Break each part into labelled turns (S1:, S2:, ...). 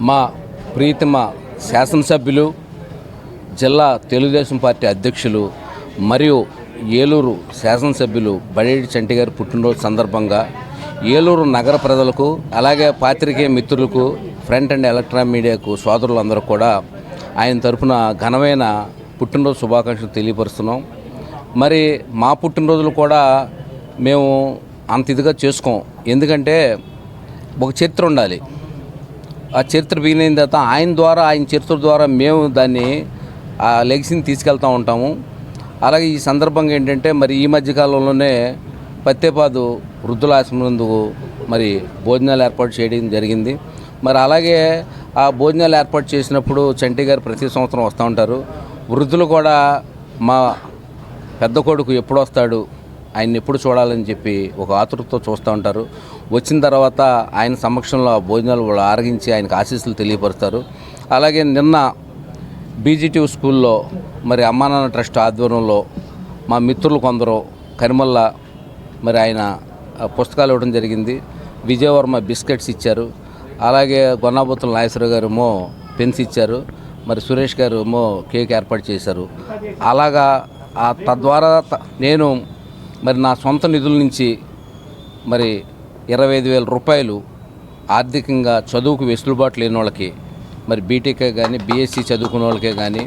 S1: మా ప్రీతమ శాసనసభ్యులు, జిల్లా తెలుగుదేశం పార్టీ అధ్యక్షులు మరియు ఏలూరు శాసనసభ్యులు బడేటి చంటి గారి పుట్టినరోజు సందర్భంగా ఏలూరు నగర ప్రజలకు, అలాగే పాత్రికేయ మిత్రులకు, ఫ్రంట్ అండ్ ఎలక్ట్రానిక్ మీడియాకు సోదరులందరూ కూడా ఆయన తరఫున ఘనమైన పుట్టినరోజు శుభాకాంక్షలు తెలియపరుస్తున్నాం. మరి మా పుట్టినరోజులు కూడా మేము అంత ఇదిగా చేసుకోం. ఎందుకంటే ఒక చరిత్ర ఉండాలి. ఆ చరిత్ర బిగిన తర్వాత ఆయన చరిత్ర ద్వారా మేము దాన్ని ఆ లెగసీని తీసుకెళ్తూ ఉంటాము. అలాగే ఈ సందర్భంగా ఏంటంటే మరి ఈ మధ్యకాలంలోనే పత్తేపాదు వృద్ధుల ఆశ్రమందు మరి భోజనాలు ఏర్పాటు చేయడం జరిగింది. మరి అలాగే ఆ భోజనాలు ఏర్పాటు చేసినప్పుడు చంటి గారు ప్రతి సంవత్సరం వస్తూ ఉంటారు. వృద్ధులు కూడా మా పెద్ద కొడుకు ఎప్పుడు వస్తాడు, ఆయన ఎప్పుడు చూడాలని చెప్పి ఒక ఆతృతతో చూస్తూ ఉంటారు. వచ్చిన తర్వాత ఆయన సమక్షంలో భోజనాలు వాళ్ళు ఆరగించి ఆయనకు ఆశీస్సులు తెలియపరుస్తారు. అలాగే నిన్న బీజీటీ స్కూల్లో మరి అమ్మా నాన్న ట్రస్ట్ ఆధ్వర్యంలో మా మిత్రులు కొందరు కరిమల్ల మరి ఆయన పుస్తకాలు ఇవ్వడం జరిగింది. విజయవర్మ బిస్కెట్స్ ఇచ్చారు. అలాగే గొన్నాబుత్తుల నాగేశ్వరరావు గారు ఏమో పెన్స్ ఇచ్చారు. మరి సురేష్ గారు ఏమో కేక్ ఏర్పాటు చేశారు. అలాగా తద్వారా నేను మరి నా సొంత నిధుల నుంచి మరి 25,000 రూపాయలు ఆర్థికంగా చదువుకు వెసులుబాటు లేని వాళ్ళకి, మరి బీటెక్ కానీ బీఎస్సీ చదువుకున్న వాళ్ళకే కానీ,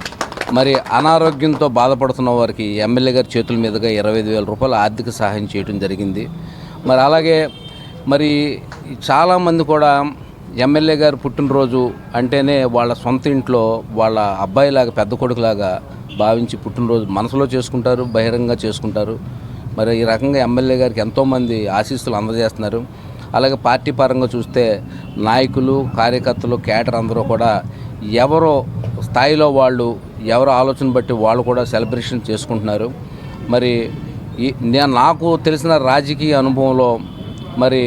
S1: మరి అనారోగ్యంతో బాధపడుతున్న వారికి ఎమ్మెల్యే గారి చేతుల మీదుగా 25,000 రూపాయలు ఆర్థిక సహాయం చేయడం జరిగింది. మరి అలాగే మరి చాలామంది కూడా ఎమ్మెల్యే గారు పుట్టినరోజు అంటేనే వాళ్ళ సొంత ఇంట్లో వాళ్ళ అబ్బాయిలాగా, పెద్ద కొడుకులాగా భావించి పుట్టినరోజు మనసులో చేసుకుంటారు, బహిరంగంగా చేసుకుంటారు. మరి ఈ రకంగా ఎమ్మెల్యే గారికి ఎంతోమంది ఆశీస్సులు అందజేస్తున్నారు. అలాగే పార్టీ పరంగా చూస్తే నాయకులు, కార్యకర్తలు, కేడర్ అందరూ కూడా ఎవరో స్థాయిలో వాళ్ళు, ఎవరో ఆలోచన బట్టి వాళ్ళు కూడా సెలబ్రేషన్ చేసుకుంటున్నారు. మరి నాకు తెలిసిన రాజకీయ అనుభవంలో మరి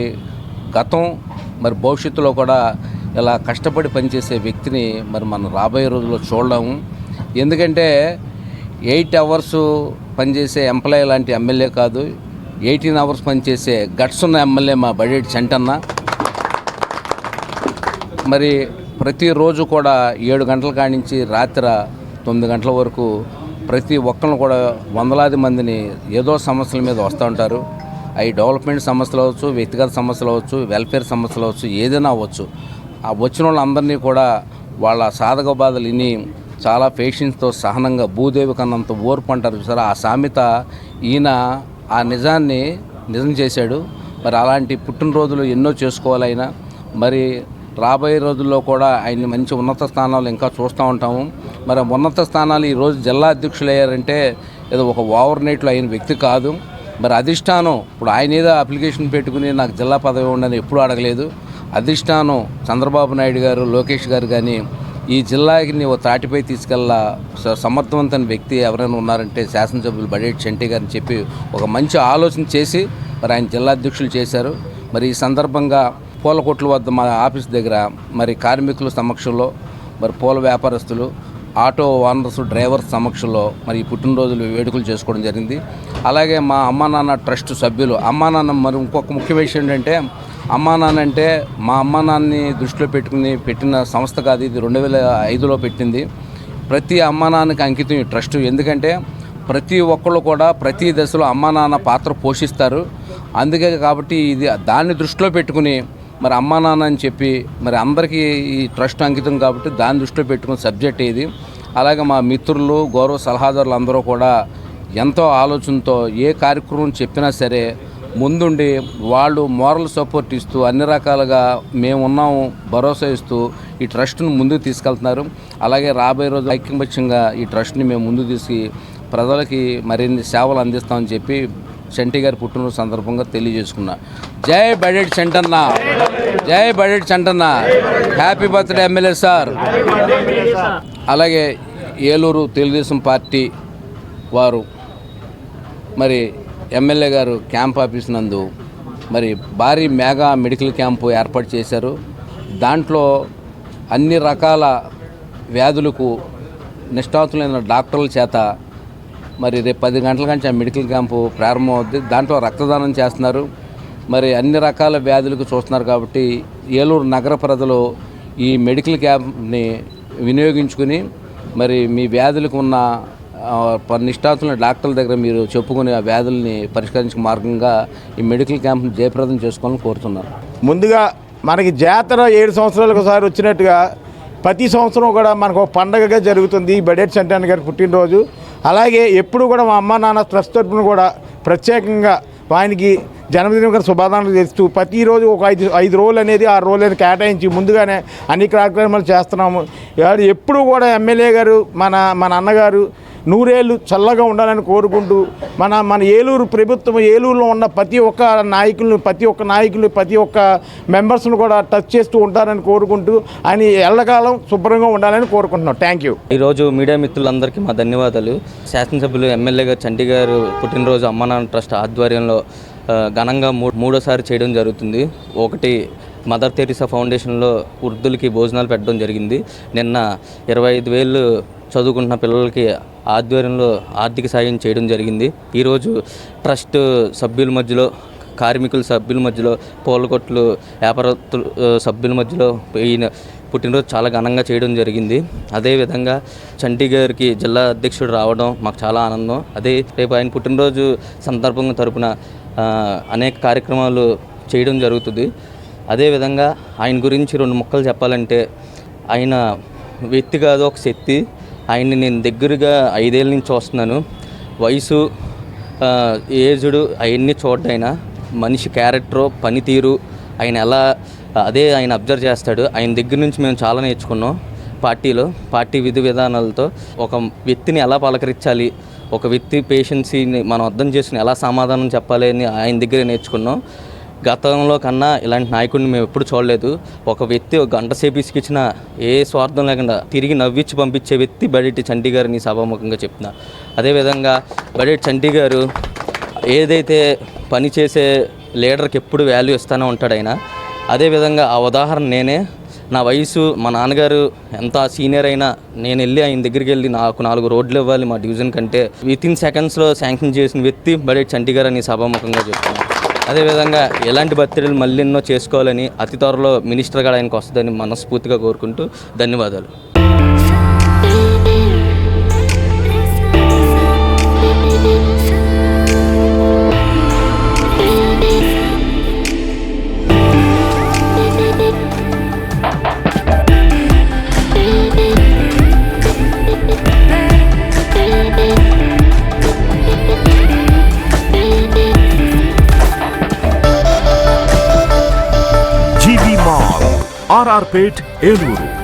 S1: గతం, మరి భవిష్యత్తులో కూడా ఇలా కష్టపడి పనిచేసే వ్యక్తిని మరి మనం రాబోయే రోజుల్లో చూడలేము. ఎందుకంటే 8 అవర్స్ పనిచేసే ఎంప్లాయీ లాంటి ఎమ్మెల్యే కాదు, 18 అవర్స్ పనిచేసే గట్స్ ఉన్న ఎమ్మెల్యే మా బడేటి చంటన్న. మరి ప్రతిరోజు కూడా 7 గంటల కాడి నుంచి రాత్రి 9 గంటల వరకు ప్రతి ఒక్కరిని కూడా వందలాది మందిని ఏదో సమస్యల మీద వస్తూ ఉంటారు. అవి డెవలప్మెంట్ సమస్యలు అవ్వచ్చు, వ్యక్తిగత సమస్యలు అవ్వచ్చు, వెల్ఫేర్ సమస్యలు అవ్వచ్చు, ఏదైనా అవ్వచ్చు. ఆ వచ్చిన వాళ్ళందరినీ కూడా వాళ్ళ సాధక బాధలు విని చాలా పేషెన్స్తో సహనంగా, భూదేవి కన్నంత ఓర్పు అంటారు సరే, ఆ సామెత ఈయన ఆ నిజాన్ని నిజం చేశాడు. మరి అలాంటి పుట్టినరోజులు ఎన్నో చేసుకోవాలైనా మరి రాబోయే రోజుల్లో కూడా ఆయన్ని మంచి ఉన్నత స్థానాలు ఇంకా చూస్తూ ఉంటాము. మరి ఉన్నత స్థానాలు ఈరోజు జిల్లా అధ్యక్షులు అయ్యారంటే ఏదో ఒక ఓవర్ నైట్లో అయిన వ్యక్తి కాదు. మరి అధిష్టానం ఇప్పుడు ఆయన ఏదో అప్లికేషన్ పెట్టుకుని నాకు జిల్లా పదవి ఉండని ఎప్పుడూ అడగలేదు. అధిష్టానం చంద్రబాబు నాయుడు గారు, లోకేష్ గారు కానీ ఈ జిల్లాకి నీవు తాటిపై తీసుకెళ్ళ సమర్థవంతమైన వ్యక్తి ఎవరైనా ఉన్నారంటే శాసనసభ్యులు బడేటి చంటి గారిని చెప్పి ఒక మంచి ఆలోచన చేసి మరి ఆయన జిల్లా అధ్యక్షులు చేశారు. మరి ఈ సందర్భంగా పూల కొట్ల వద్ద మా ఆఫీస్ దగ్గర మరి కార్మికుల సమక్షంలో, మరి పూల వ్యాపారస్తులు, ఆటో ఓనర్స్, డ్రైవర్స్ సమక్షంలో మరి ఈ పుట్టినరోజులు వేడుకలు చేసుకోవడం జరిగింది. అలాగే మా అమ్మా నాన్న ట్రస్ట్ సభ్యులు, అమ్మా నాన్న మరి ఇంకొక ముఖ్య విషయం ఏంటంటే, అమ్మా నాన్న అంటే మా అమ్మా నాన్నని దృష్టిలో పెట్టుకుని పెట్టిన సంస్థ కాదు, ఇది 2005లో పెట్టింది. ప్రతి అమ్మా నాన్నకి అంకితం ఈ ట్రస్ట్. ఎందుకంటే ప్రతి ఒక్కళ్ళు కూడా ప్రతి దశలో అమ్మా నాన్న పాత్ర పోషిస్తారు. అందుకే కాబట్టి ఇది దాన్ని దృష్టిలో పెట్టుకుని మరి అమ్మా నాన్న అని చెప్పి మరి అందరికీ ఈ ట్రస్ట్ అంకితం కాబట్టి దాన్ని దృష్టిలో పెట్టుకున్న సబ్జెక్ట్ ఇది. అలాగే మా మిత్రులు, గౌరవ సలహాదారులు అందరూ కూడా ఎంతో ఆలోచనతో ఏ కార్యక్రమం చెప్పినా సరే ముందుండి వాళ్ళు మోరల్ సపోర్ట్ ఇస్తూ అన్ని రకాలుగా మేము ఉన్నాము భరోసా ఇస్తూ ఈ ట్రస్ట్ను ముందుకు తీసుకెళ్తున్నారు. అలాగే రాబోయే రోజు ఐక్యమత్యంగా ఈ ట్రస్ట్ని మేము ముందుకు తీసుకు ప్రజలకి మరిన్ని సేవలు అందిస్తామని చెప్పి చంటి గారి పుట్టినరోజు సందర్భంగా తెలియజేసుకున్నా. జై బడేటి చంటన్న, జై Badeti Chantanna, happy birthday MLA sir. అలాగే ఏలూరు తెలుగుదేశం పార్టీ వారు మరి ఎమ్మెల్యే గారు క్యాంప్ ఆఫీస్ నందు మరి భారీ మెగా మెడికల్ క్యాంపు ఏర్పాటు చేశారు. దాంట్లో అన్ని రకాల వ్యాధులకు నిష్ణాతులైన డాక్టర్ల చేత మరి రేపు 10 గంటల నుంచి ఆ మెడికల్ క్యాంపు ప్రారంభమవుద్ది. దాంట్లో రక్తదానం చేస్తున్నారు. మరి అన్ని రకాల వ్యాధులకు చూస్తున్నారు కాబట్టి ఏలూరు నగర ప్రజలు ఈ మెడికల్ క్యాంప్ని వినియోగించుకుని మరి మీ వ్యాధులకు ఉన్న నిష్ణాతులైన డాక్టర్ల దగ్గర మీరు చెప్పుకుని ఆ వ్యాధుల్ని పరిష్కరించే మార్గంగా ఈ మెడికల్ క్యాంప్ని జయప్రదం చేసుకోవాలని కోరుతున్నాను.
S2: ముందుగా మనకి జాతర 7 సంవత్సరాలకు ఒకసారి వచ్చినట్టుగా ప్రతి సంవత్సరం కూడా మనకు ఒక పండగగా జరుగుతుంది ఈ బడేటి చంటి గారి పుట్టినరోజు. అలాగే ఎప్పుడు కూడా మా అమ్మ నాన్న ట్రస్ట్ తరపున కూడా ప్రత్యేకంగా ఆయనకి జన్మదిన శుభాకాంక్షలు చేస్తూ ప్రతిరోజు ఒక 5 రోజులు అనేది 6 రోజులని కేటాయించి ముందుగానే అన్ని కార్యక్రమాలు చేస్తున్నాము. ఎప్పుడు కూడా ఎమ్మెల్యే గారు మన అన్నగారు 100 ఏళ్ళు చల్లగా ఉండాలని కోరుకుంటూ మన ఏలూరు ప్రభుత్వం ఏలూరులో ఉన్న ప్రతి ఒక్క నాయకులు ప్రతి ఒక్క మెంబర్స్ను కూడా టచ్ చేస్తూ ఉంటారని కోరుకుంటూ ఆయన ఎల్లకాలం శుభ్రంగా ఉండాలని కోరుకుంటున్నాం. Thank you.
S3: ఈరోజు మీడియా మిత్రులందరికీ మా ధన్యవాదాలు. శాసనసభ్యులు ఎమ్మెల్యే గారు చంటి గారు పుట్టినరోజు అమ్మ నాన్న ట్రస్ట్ ఆధ్వర్యంలో ఘనంగా మూడోసారి చేయడం జరుగుతుంది. ఒకటి మదర్ తెరీసా ఫౌండేషన్లో వృద్ధులకి భోజనాలు పెట్టడం జరిగింది. నిన్న 25,000 చదువుకుంటున్న పిల్లలకి ఆధ్వర్యంలో ఆర్థిక సాయం చేయడం జరిగింది. ఈరోజు ట్రస్ట్ సభ్యుల మధ్యలో, కార్మికుల సభ్యుల మధ్యలో, పూలకొట్లు వ్యాపారస్తుల సభ్యుల మధ్యలో ఈయన పుట్టినరోజు చాలా ఘనంగా చేయడం జరిగింది. అదేవిధంగా చంటి గారికి జిల్లా అధ్యక్షుడు రావడం మాకు చాలా ఆనందం. రేపు ఆయన పుట్టినరోజు సందర్భంగా తరపున అనేక కార్యక్రమాలు చేయడం జరుగుతుంది. అదేవిధంగా ఆయన గురించి 2 ముక్కలు చెప్పాలంటే ఆయన వ్యక్తి కాదు, ఒక శక్తి. ఆయన్ని నేను దగ్గరగా 5 ఏళ్ళ నుంచి చూస్తున్నాను. వయసు, ఏజుడు అవన్నీ చూడ్డైనా మనిషి క్యారెక్టరు, పనితీరు ఆయన ఎలా ఆయన అబ్జర్వ్ చేస్తాడు. ఆయన దగ్గర నుంచి మేము చాలా నేర్చుకున్నాం. పార్టీ విధి విధానాలతో ఒక వ్యక్తిని ఎలా పలకరించాలి, ఒక వ్యక్తి పేషెన్సీని మనం అర్థం చేసుకుని ఎలా సమాధానం చెప్పాలి అని ఆయన దగ్గరే నేర్చుకున్నాం. గతంలో కన్నా ఇలాంటి నాయకుడిని మేము ఎప్పుడు చూడలేదు. ఒక వ్యక్తి ఒక గంట సేపు ఇసుకిచ్చినా ఏ స్వార్థం లేకుండా తిరిగి నవ్వించి పంపించే వ్యక్తి బడేటి చంటి గారిని సభాముఖంగా చెప్తున్నా. అదేవిధంగా బడేటి చంటి గారు ఏదైతే పని చేసే లీడర్కి ఎప్పుడు వాల్యూ ఇస్తూనే ఉంటాడు ఆయన. అదేవిధంగా ఆ ఉదాహరణ నేనే. నా వయసు, మా నాన్నగారు ఎంత సీనియర్ అయినా నేను వెళ్ళి ఆయన దగ్గరికి వెళ్ళి నాకు 4 రోడ్లు ఇవ్వాలి మా డివిజన్ కంటే వితిన్ సెకండ్స్లో శాంక్షన్ చేసిన వ్యక్తి బడేటి చంటి గారు అని సభాముఖంగా చెప్తున్నాను. అదేవిధంగా ఎలాంటి బర్త్డేలు మళ్ళీ ఎన్నో చేసుకోవాలని, అతి త్వరలో మినిస్టర్ గారు ఆయనకు వస్తుందని మనస్ఫూర్తిగా కోరుకుంటూ ధన్యవాదాలు.
S4: RR Pet, Eluru.